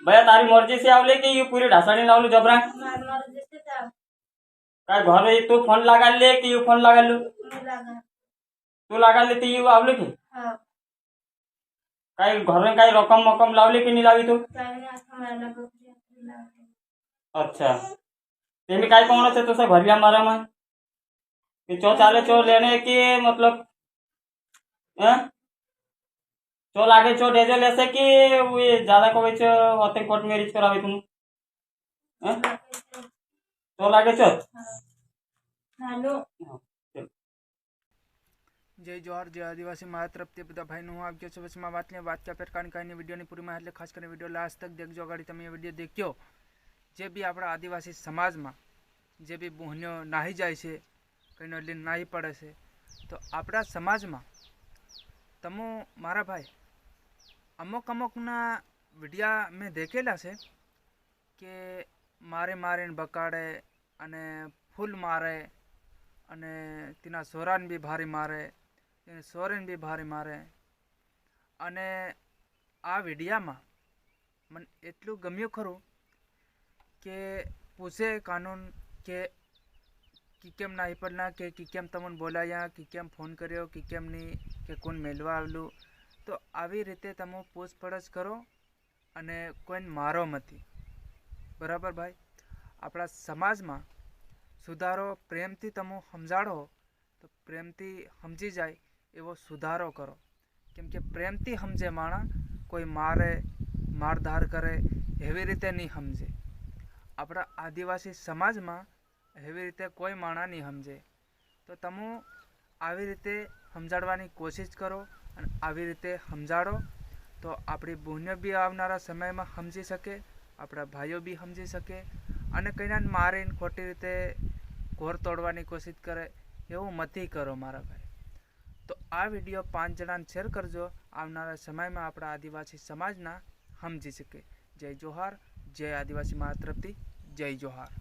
भैया तारी मर्जी से आवले कि यू पूरी ढासाड़ी लावलू जबरा काय घर तू फोन लगा ले कि यू फोन लगा लू तू लगा ले ती यू आवले की काय घर काय रकम मकम लावली की नहीं लावी तू अच्छा तेमी काय कोण है तुसा भरिया मारा में कि चो चाले चो लेने की मतलब चो लागे चो डेजे लेसे कि वो ज्यादा को बेच होते कोर्ट मैरिज करावे तुम चो लागे चो जय जोहार जय आदिवासी मारा तरफથી બધા ભાઈનું હું આપજો છો બસમાં વાત क्या प्रकार कहीं वीडियो पूरी माहिती खास कर वीडियो लास्ट तक देखो अगाड़ी તમે वीडियो देखो जे भी अपना आदिवासी समाज में जे भी बहनों नाही जाए से कहीं नली नाही पड़े से तो अपना समाज में तमो मारा भाई अमुक अमुकना वीडिया में देखेला से कि मारे मारे बकाड़े अने फूल मारे अने तीना सोरान भी भारी मारे सोरेन भी भारी मारे अने आ वीडिया में मन एटलू गम्યું खरू के पूछे कानून के कि केम नहीं पड़ना के कि केम तमन बोलाया कि केम फोन कर्यो कि केम नहीं के कोण मेलवा आवलू तो આવી રીતે તમે પૂછપરછ કરો અને કોઈને મારો મતી બરાબર ભાઈ આપણા સમાજમાં સુધારો પ્રેમથી તમે સમજાડો તો પ્રેમથી સમજી જાય એવો સુધારો કરો કેમ કે પ્રેમથી સમજે માણા કોઈ મારે મારધાર કરે એવી રીતે નહીં સમજે આપણા આદિવાસી સમાજમાં એવી રીતે કોઈ માણા નહીં સમજે તો તમે આવી રીતે સમજાડવાની કોશિશ કરો અને આવી રીતે સમજાડો તો આપણી બહેનો બી આવનારા સમયમાં સમજી શકે આપણા ભાઈઓ બી સમજી શકે અને કંઈના મારીને ખોટી રીતે ઘોર તોડવાની કોશિશ કરે એવું મતી કરો મારા ભાઈ તો આ વિડીયો 5 જણાને શેર કરજો આવનારા સમયમાં આપણા આદિવાસી સમાજના સમજી શકે જય જોહાર જય આદિવાસી મારા તરફથી જય જોહાર।